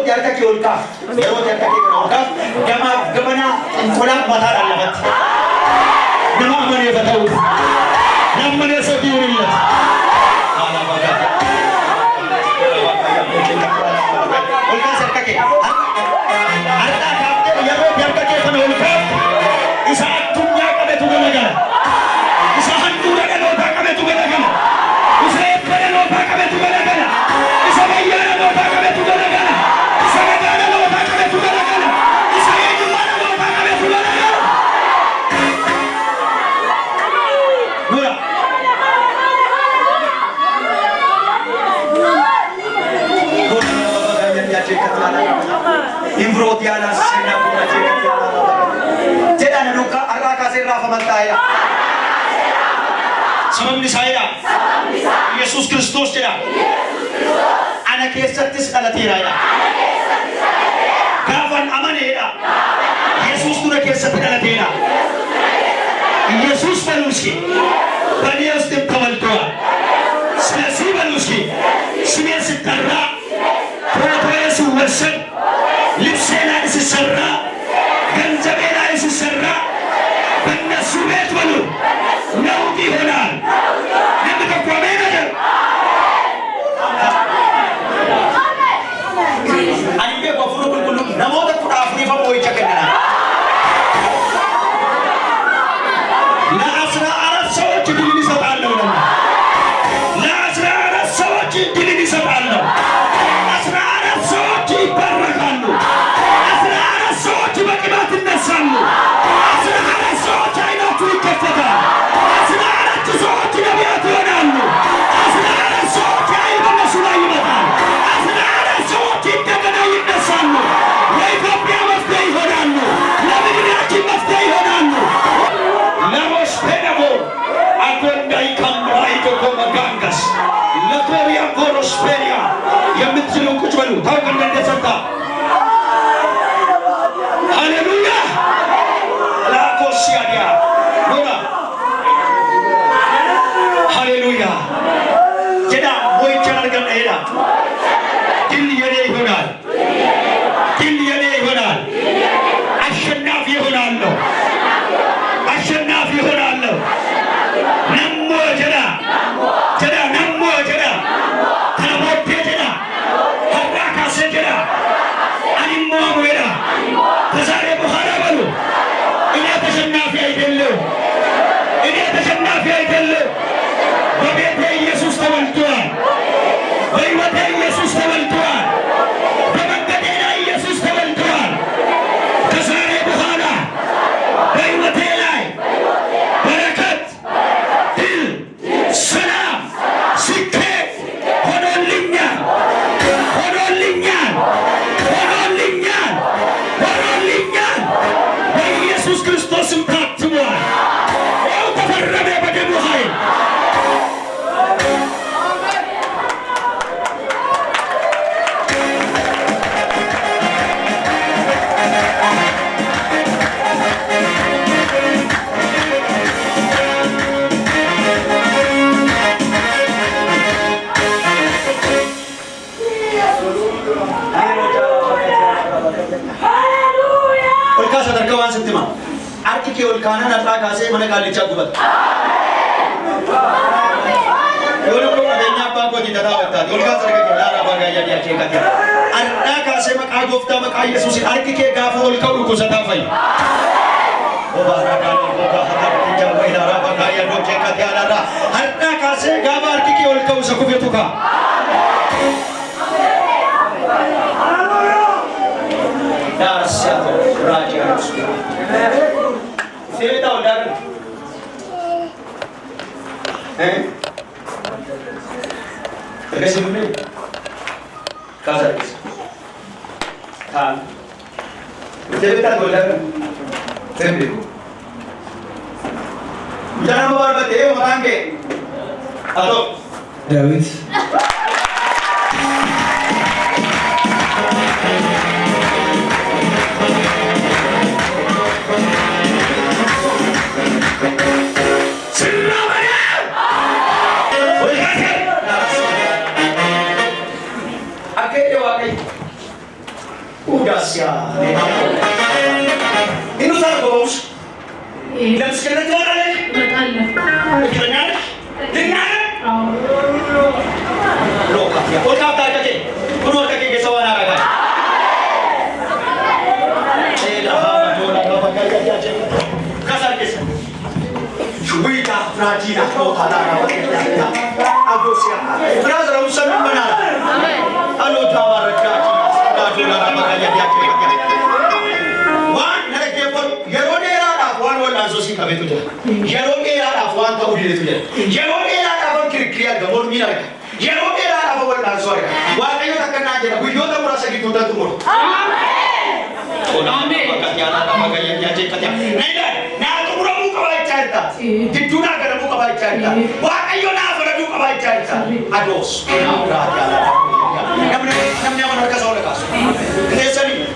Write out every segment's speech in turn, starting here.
yarda ki olka yeroo yarda ki olka gamana infolan matar alamat nama amane batau namane sodiurillah ala baga olka sarka ke arda kaapte yeroo yarda ke kan olka isa addunyaa qabetu galagala isa handura dhaloota qabetu galagala isa ebbaa dhaloota qabetu galagala isa bayyaa dhaloota qabetu galagala isa gadaa dhaloota qabetu galagala isa eenyummaa dhaloota qabetu galagala nura Imbroti ala sina puna jekati ala jeda nanuka arra kasir rafa mataya sababni saya Yesus Kristus jeda ana keessatis dhalatera ya gaafan amaneedha Yesus dura keessatti dhalatera Yesus baluski baniyaas tim tawaltoa simasi baluski simasi tarra protoyesu wasan ልብሴና ሲሰራ ገንዘቤና ሲሰራ በእነሱ ቤት በሉ ነውጥ ይሆናል። ለምትቆሜ ነገር አንቤ በፍሩ ሁሉ ነሞተ ቁራፍ ይፈም ወይ ቸከና ለአስራ አራት ሰዎች ድል ይሰጣለሁ ነው ለአስራ አራት ሰዎች ድል ይሰጣለሁ 14 ሰዎች ይባረካሉ 14 ሰዎች በቅባት ይነሳሉ 14 ሰዎች አይናቸው ይከፈታል 14 ሰዎች ነቢያት ይሆናሉ 14 ሰዎች ኃይል በእነሱ ላይ ይመጣል 14 ሰዎች እንደገና ይነሳሉ ለኢትዮጵያ መፍትሄ ይሆናሉ ለምድራችን መፍትሄ ይሆናሉ ለሮስ ፔዳቦ አጎንዳይ ካምራይ ዶኮ መጋንጋስ ለኮሪያ ኮሮስፔሪያ የምትችሉ ቁጭ በሉ ታውቀን እንደሰጣ ሃሌሉያ ላኮሲያዲያ ኖራ ሃሌሉያ ጀዳ ወይ ቻርገን ሄዳ ድል የኔ ይሆናል ድል የኔ ይሆናል አሸናፊ ይሆናለሁ አሸናፊ ይሆናለሁ ነሞ ጀዳ ጀዳ ነሞ ጀዳ ተቦቴ ጀዳ ሀራካሴ ጀዳ አኒሞ ወራ ከዛሬ በኋላ በሉ እኔ ተሸናፊ አይደለሁ እኔ ተሸናፊ አይደለሁ በቤቴ ኢየሱስ ተወልዷል በሕይወቴ ኢየሱስ ተወልዷል በመንገዴ ላይ ኢየሱስ ተወልዷል ከዛሬ በኋላ በሕይወቴ ላይ በረከት ድል ሰላም ስኬት ሆኖልኛል ሆኖልኛል ሆኖልኛል ሆኖልኛል በኢየሱስ ክርስቶስም ታትሟል ያው ተፈረመ በደሙ ኃይል Olka sadarkawan sittima arki ke olkana natra kaase mana kalicha gubat yolo ko adenya pa ko di dada wata olka sarga ke lara baga ya dia ke kata arna kaase maka gofta maka Yesus arki ke gafo olka ko sata fai o baraka ko ka hata ke ja wai lara baga ya do ke kata lara arna kaase gava arki ke olka usaku betuka Dasyato Raja Rasul. Saya tahu dah. Terkasih mana? Kasar. Kan. Saya tahu dah. Terbiru. Jangan membuat bete orang ke. Atau David. Gracias. ¿Y no sabes cómo vos? ¿Le escribes tú a la ley? ¿Qué le ganas? ¿Le ganas? No, Katia. ¿Por qué hablas de aquí? ¿Tú no estás aquí que se van a agarrar? Kasar keessa. Wita Fragina Kotala Agosia. Brother, I'm sorry, Manala. Hello, Tower Fragina. One, Yeronera, one will also see Kabetuja. Yeronera, one to be the Yeronera, one clear the whole Mira. Yeronera, one also. Why are you not going to we go to Rosaki to the tomorrow? Tidurah kerana muka baik cerita. Wahai orang kerana muka baik cerita. Ados. Namanya mana kasih oleh kasih. Nesari.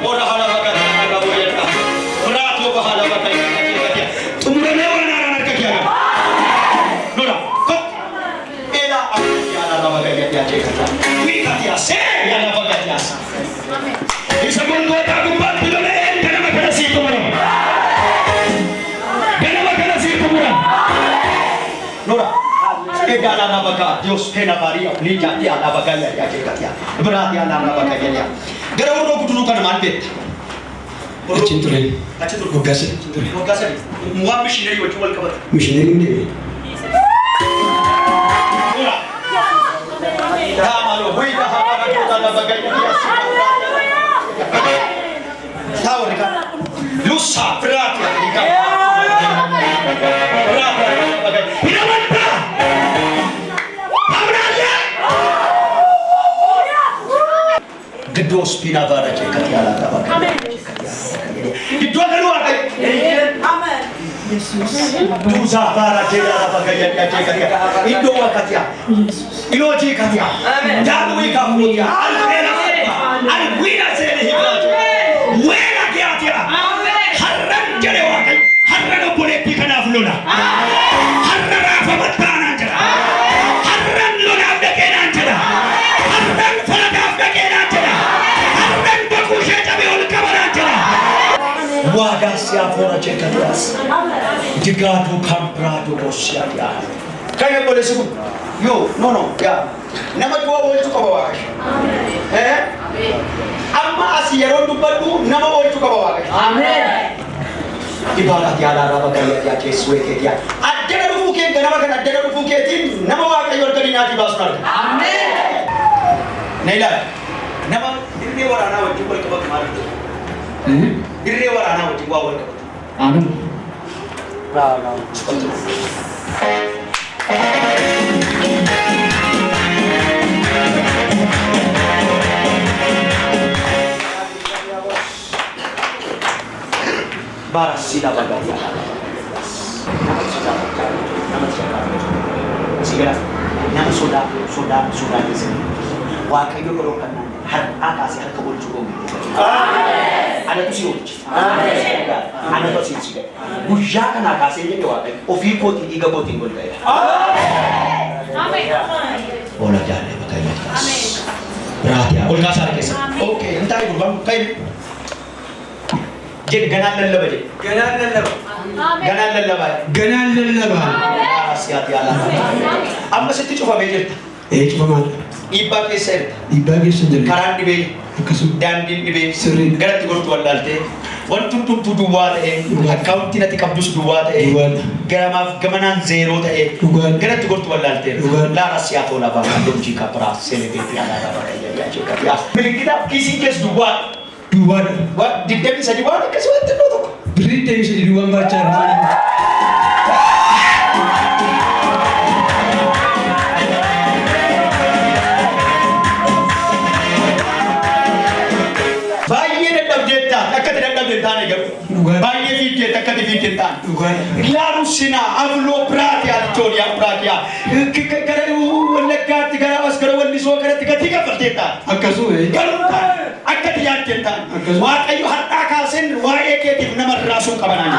Orang hala bagai orang boleh tak. Orang tu hala bagai. Tumpunya orang orang kerja. Nora. Kau. Ela aku yang bagai dia cerita. Kita dia seh yang bagai dia. Isabun dua tahun buat pilih. Kenapa kena situ mana? Nora, ega ala baga Dios pena bari apni jati ala baga ya katia. Berarti ala baga ya. Gara uro kudu kan mandet. Cinture. Cinture. Gogase. Gogase. Muam missionary wajib wal kabar. Missionary ni. Nora. Dah malu, hui dah hara ala baga ya. Tahu ni kan? Lusa berarti ni kan. Berarti baga. Gedos pinavara cekatiala tabaka. Itu keluar kan? Amen. Yesus. Tuza bara cekatiala tabaka ya cekatiala. Indo wakatia. Ilo cekatia. Amen. Jamu ikamutia. Alvera. Alvira sele hibaje. Wela kiatia. Amen. Harran jere wakai. Harran boleh pikana fluna. Harran rafa matana jera. Harran luna abdekena jera. Harran falada abdekena jera. Waga siapa cekatias, jika tu kampra tu bosiatia. Kaya boleh sebut, yo, no, ya. Nama dua boleh cuka bawa. Amma asiaron tu batu, nama boleh cuka bawa. Amen. Ibarat tiada apa kaya dia Yesus dia. Ada lu bukan kenapa kan ada lu bukan nama wakai orang ni nanti basnar. Amen. Naila, nama ini orang nama cuba kebak kemarin. Diri orang anak wajib awal ke? Amin. Rana. Baras sila bagay. Nama sudah di sini. Wakai itu kalau kan har akas har kabul cukup. Ada tu siut. Ada tu siut. Buja kan akasnya dia wakai. Ofi poti iga poti boleh kaya. Amin. Bola jalan pakai macam. Berarti aku kasar kisah. Oke, entah ibu bang kaya. Jadi ganan lelaba je. Ganan lelaba. Sihat ya Allah. Amma seti coba bejer. Coba mana? Iba keser. Karan dibe. Dan dibe. Garat digor tu allalte. Wan tum dua account nanti kabdus dua Gama gamanan zero Garat digor tu allalte. Lara sihat ola bang. Dom jika pras celebrity ala ya jika ya. Milik kita kisi kes dua. Wah, di dia bisa dibawa ke suatu tuh. Berita bisa dibawa baca. Bayi video tak kati video tan. Lalu sina avlo prati alcoria pratia. Kalau lekat tiga awas kalau wali so kalau tiga perteta. Akasu kalau akat yang kita. Wah ayu harta kasen wah eket nama rasul kabanan.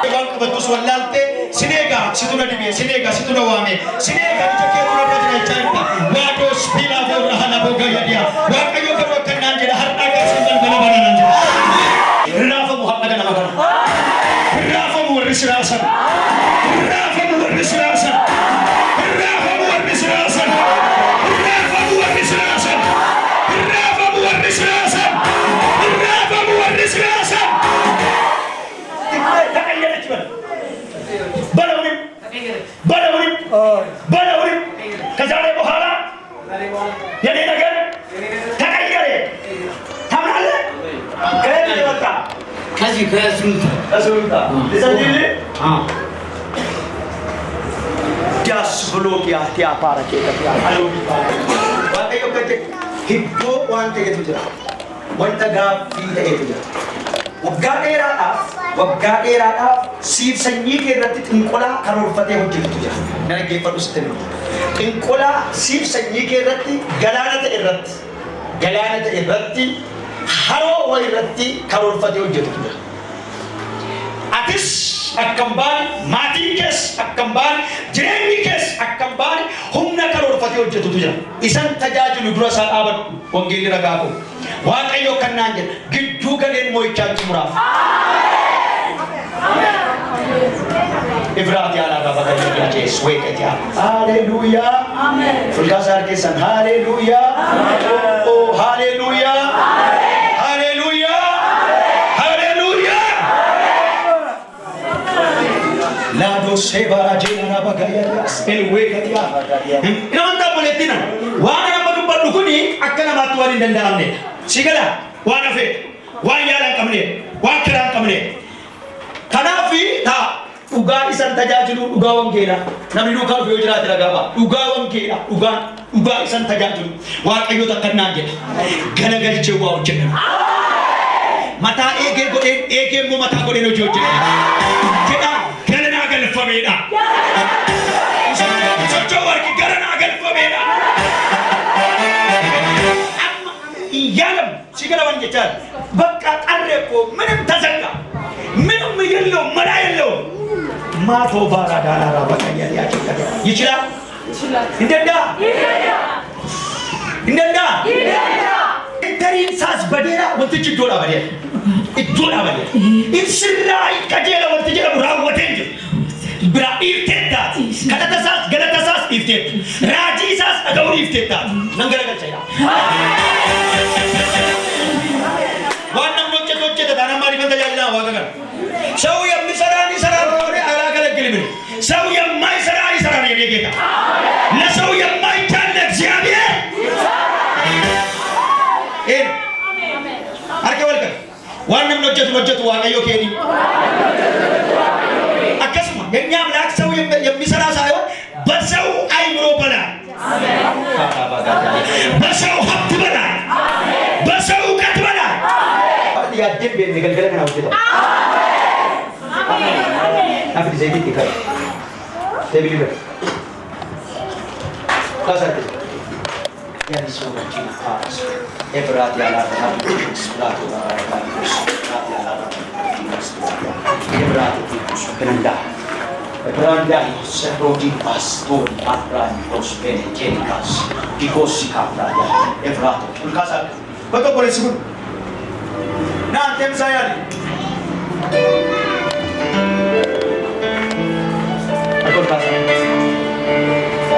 Waan qabattus wallaalte sineegaa situna dhibee sineegaa situna waame sineegaa ija kee dura jiraachaa jirta waaqos biilaa boorra hana boga yadiya waaqayyo garuu akka naan jedha har'aa keessan balbala banaan jedha raafamu haqa nama kana raafamu warri siraasan raafamu warri siraasan raafamu warri siraasan raafamu warri siraasan raafamu warri siraasan raafamu warri siraasan Balawin kazale bohala yani nagar tagayyare tamale kaya diwata kazi kasulta disajili jas blok ya tiap para kita tiap alu wante yo kete hibbo wante itu jira wanta gafi da itu jira waggaa dheeraadhaaf siif sanyii kee irratti xinqolaa karoorfatee hojjetu jira. Nana geeffadhu sitti himu. Xinqolaa siif sanyii kee irratti galaana ta'e irratti haroo wayii irratti karoorfatee hojjetu jira. Atis akkam baane maatiin kees akkam baane jireenyi kees akkam baane humna karoorfatee hojjetutu jira. Isan tajaajilu dura isaa dhaabadhu wangeelli ragaa qabu. Waaqayyo kan naan jedha gidduu galeen moo'ichaan xumuraaf. Ibraat yaa lafa bakka jirtu jees weeqati yaa. Haleluuyaa. Ameen. Fulkaasaa harkeessan haleluuyaa. Oh haleluuyaa. Haleluuyaa. Haleluuyaa. Laadoo seebara jeena bakka yaas elweeqati yaa. Namoota buleettina waan nama dubbadhu kuni akka namaatti waan hin danda'amne. Sigala waan hafe waan yaalan qabne waan kiraan qabne. Kanaafi taa dhugaa isan tajaajilu dhugaa wangeela namni dhugaa fi hojiraati ragaaba dhugaa wangeela dhugaa isan tajaajilu waaqayyo takkannaan jedha galagalchee waa hojjedha mataa eegee godheen eegee immoo mataa godheen hojii hojjedha jedha galanaa galfameedha sochoo warqi galanaa galfameedha amma yaalam si gala waan jechaan bakka qarree koo ምንም ተዘጋ ምንም የለው መላ የለው ማቶ ባራ ዳራ በቃ ያያችከደ ይችላል እንደዳ ኢንተሪንሳስ በዴራ ወጥጭ ዶላ በዴ ኢንስራይ ከጀለ ወጥጭ ብራወቴንጅ ብራ ኢፍቴታት ከለተሳስ ገለተሳስ ኢፍቴት ራጂሳስ አገውሪ ኢፍቴታት ነንገረገቻ ዋናም ወጭ ተዳናማሪ ፈንተያልና ዋጋጋ ሰው የሚሰራን ይሰራል ወሬ አላገለግልም ሰው የማይሰራ ይሰራል የኔ ጌታ ለሰው የማይቻል እግዚአብሔር አሜን አርከወልከ ዋናም ወጀቱ ዋጋዮ ከኒ አከስማ የኛ አምላክ ሰው የሚሰራ ሳይሆን በሰው አይምሮ በላይ አሜን በሰው ሀብት በላይ በሰው እውቀት በላይ ያድብ የሚገልገለ ነው ወጀቱ Nafi zaidi dikar. Tebili ber. Kasar. Ya disuruh Cina Paris. Berat ya lah. Berat ya lah. Berat itu penanda. Penanda seperti pastor atran prosperi jenikas. Dikosika raja. Berat. Kasar. Betul boleh sebut. Nah, tem saya ni. Aku kasar.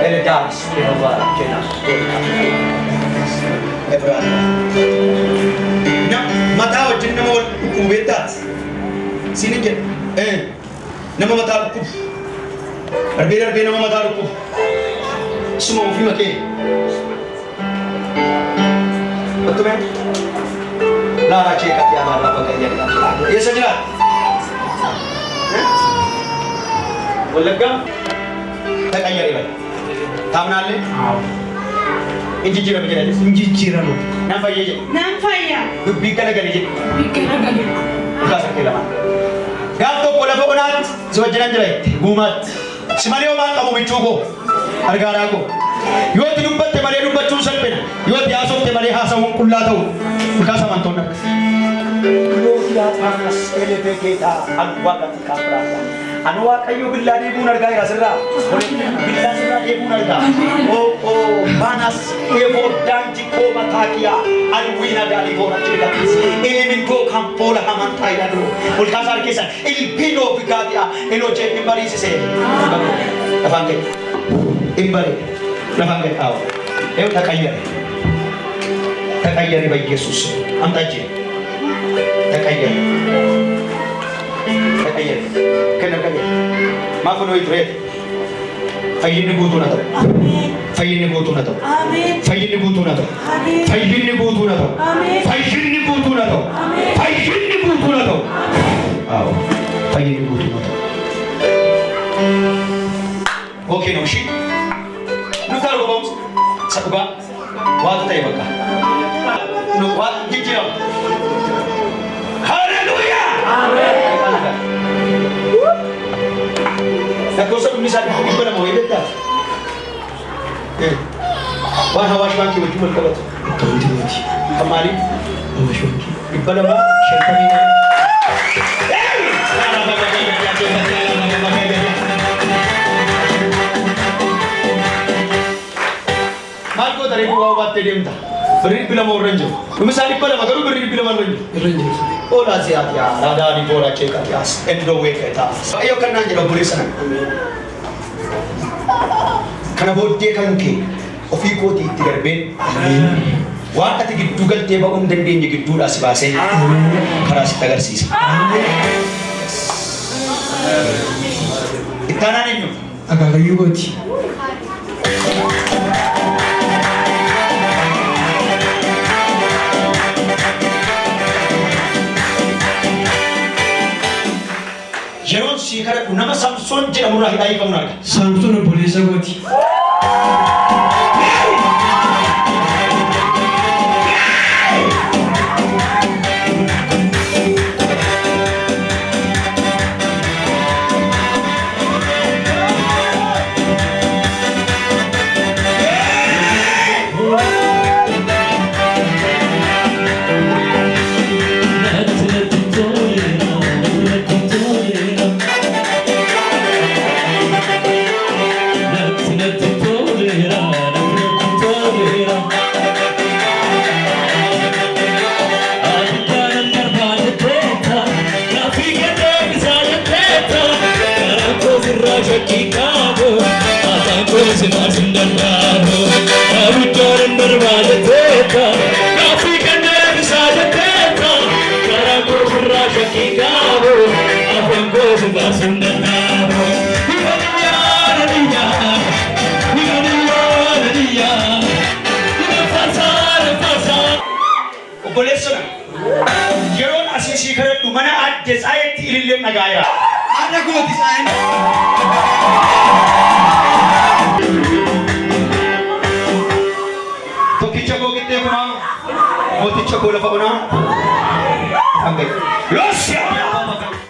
Elegas, inovara, jelas, berat. Nah, mata wajib nama kubetat. Sini je. Nama mata kub. Berbeda nama mata kub. Semua film ke? Betul kan? Lara cekak ya lara bagai yang kita. Ya saja. Walaga ተቀየረ ይላል ታምናለህ? አዎ እንጂጂራ በጀለ እንጂጂራ ነው ናንፋያ ቢገለገለ ካሰከለማ ጋቶ ቆለበኡናት ዘወጀና ጅራይ ጉማት ሲማሌው ማቀሙ ቢቾጎ አርጋራጎ ይወት ዱበት ማሌ ዱበቹ ሰልበና ይወት ያሶት ማሌ ሐሳውን ቁላተው ካሳማንቶና Gloria panas eleveketa alwaqati kabraya. Anu waaqayyo billaa deemuun argaa jira sirraa. Billaa sirraa deemuun argaa. Panas eefoddaan jikkoo mataakiyaa alwiina gaarii boona jedhatis. Elemingoo kan poola amantaa jedhamu. Olkaasaa harkeessan ilbiinoo bigaatiyaa elojee hin bariisisee. Lafaan gadi. Hin baree. Lafaan gadi dhaawa. Eewu taqayyare. Taqayyare በኢየሱስ አምጣቼ ተቀየረ ተቀየረ ከነቀየ ማፈኖ ይትሬት ፈይን ጉቱ ነተው ፈይን ጉቱ ነተው ፈይን ጉቱ ነተው ፈይን ጉቱ ነተው ፈይን ጉቱ ነተው ፈይን ጉቱ ነተው አዎ ፈይን ጉቱ ነተው ኦኬ ነው እሺ ኑታሩ ቦምስ ሰጥባ ዋት ተይበቃ ነው ዋት ይጅራው Lakkoofsa dhumnisaa dhibba lama wayii beektaa? Waan Hawaash Baankii wajjin wal qabatu. Akkaawuntii miti. Kan maaliif? Hawaash Baankii. Dhibba lama shantamii maal goota reefu waa baattee deemta? Birri dhibbi lama warra hin jiru. Dhumisaa dhibba lama garuu birri dhibbi lama irra hin jiru. Ola sihat ya, rada di bola cekak ya, endo weketa. Ayo kan nanya lo boleh sana. Karena bodde kan ke, ofiko ti tigarben. Wah kati gitu gal teba den den gitu dah sebase. Karena si tagar sisa. Itana nenyo. Agak kayu boti. Jeroen si kara nama Samson jedhamu irraa hidhaa hiikamuun arga. Samson obboleessa kooti. Obboleessona yeroon asii kadhadhu mana adde Tsaayeetti ilillee nagaayira. Haadha kooti Tsaayeen. Tokkicha koo qixxee kunaa mooticha koo lafa onaa. Hanga. Yoos yaa